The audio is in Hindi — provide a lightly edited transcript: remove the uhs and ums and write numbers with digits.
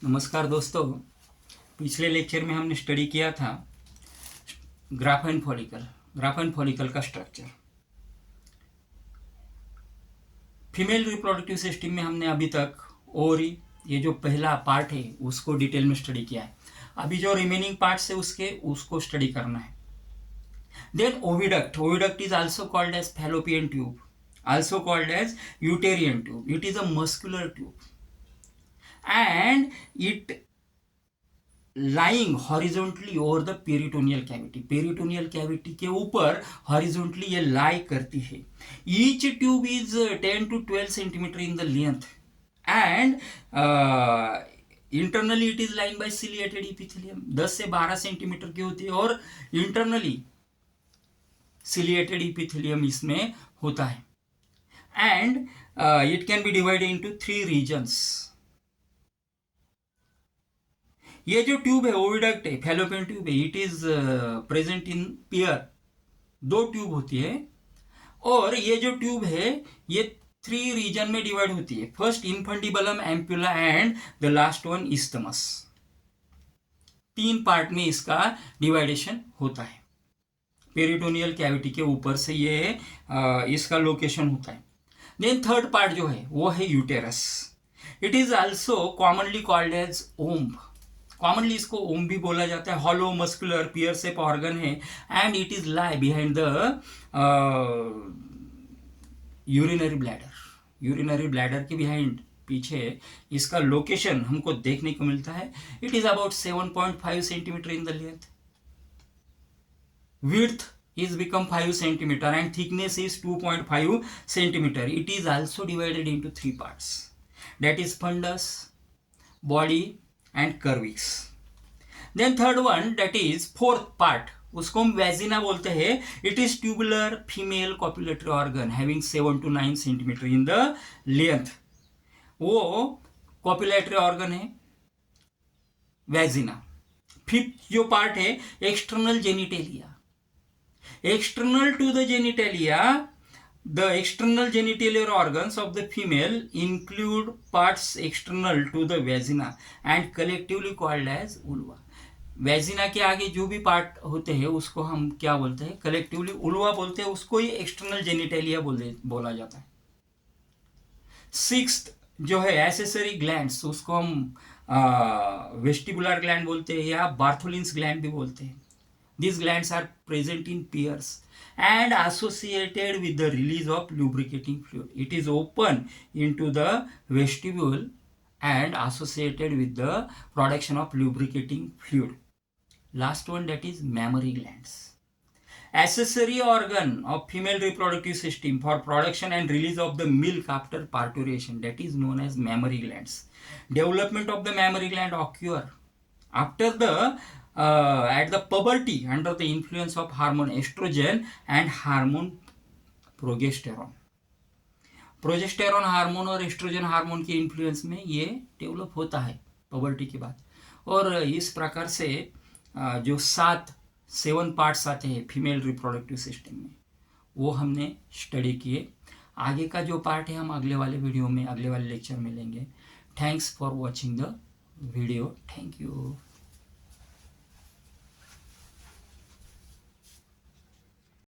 नमस्कार दोस्तों। पिछले लेक्चर में हमने स्टडी किया था ग्राफेन फॉलिकल का स्ट्रक्चर। फीमेल रिप्रोडक्टिव सिस्टम में हमने अभी तक ओवरी, ये जो पहला पार्ट है उसको डिटेल में स्टडी किया है। अभी जो रिमेनिंग पार्ट्स है उसको स्टडी करना है। Then oviduct is also called as fallopian tube, also called as uterian tube. It is a muscular tube and it lying horizontally over the peritoneal cavity. Peritoneal cavity के ऊपर हॉरिजॉन्टली ये लाई करती है. Each tube is 10 to 12 centimetre in the length and internally it is lying by ciliated epithelium. 10 से 12 सेंटीमीटर की होती है और इंटरनली सिलिएटेड इपिथेलियम इसमें होता है. And it can be divided into 3 regions. ये जो ट्यूब है ओविडक्ट है, फैलोपियन ट्यूब है, it is present in pair. 2 tube होती है और ये जो ट्यूब है ये 3 रीजन में डिवाइड होती है. First infundibulum, ampulla and the last one isthmus. 3 part में इसका डिवाइडेशन होता है. पेरिटोनियल कैविटी के ऊपर से ये इसका लोकेशन होता है. देन थर्ड पार्ट जो है वो है uterus. It is also commonly called as womb. Commonly इसको ओम भी बोला जाता है. Hollow muscular pear shape organ है and it is lie behind the urinary bladder. Urinary bladder के बिहाइंड पीछे इसका लोकेशन हमको देखने को मिलता है. It is about 7.5 centimetre in the length. Width is become 5 centimeter and thickness is 2.5 centimeter. It is also divided into 3 parts, that is fundus, body and cervix. Then third one, that is fourth part, उसको हम वैजिना बोलते हैं. It is tubular female copulatory organ having 7 to 9 centimeter in the length. वो copulatory organ है वैजिना. फिफ्थ जो पार्ट है external genitalia. External to the genitalia, the external genitaliar organs of the female include parts external to the vagina and collectively called as vulva. वैजिना के आगे जो भी पार्ट होते हैं उसको हम क्या बोलते हैं? कलेक्टिवली उल्वा बोलते हैं. उसको ही एक्सटर्नल जेनिटेलिया बोला जाता है. सिक्स्थ जो है एसेसरी ग्लैंड्स, उसको हम वेस्टिबुलर ग्लैंड बोलते हैं या बार्थोलिन्स ग्लैंड भी बोलते हैं. These glands are present in pairs and associated with the release of lubricating fluid. It is open into the vestibule and associated with the production of lubricating fluid. Last one, that is mammary glands. Accessory organ of female reproductive system for production and release of the milk after parturition, that is known as mammary glands. Development of the mammary gland occur after the at the puberty under the influence of hormone estrogen and hormone progesterone. Progesterone hormone और एस्ट्रोजन हार्मोन के इन्फ्लुएंस में ये डेवलप होता है पुबर्टी के बाद. और इस प्रकार से जो 7 पार्ट्स आते हैं फीमेल रिप्रोडक्टिव सिस्टम में वो हमने स्टडी किए. आगे का जो पार्ट है हम अगले वाले वीडियो में, अगले वाले लेक्चर में लेंगे. Thanks for watching the video. Thank you.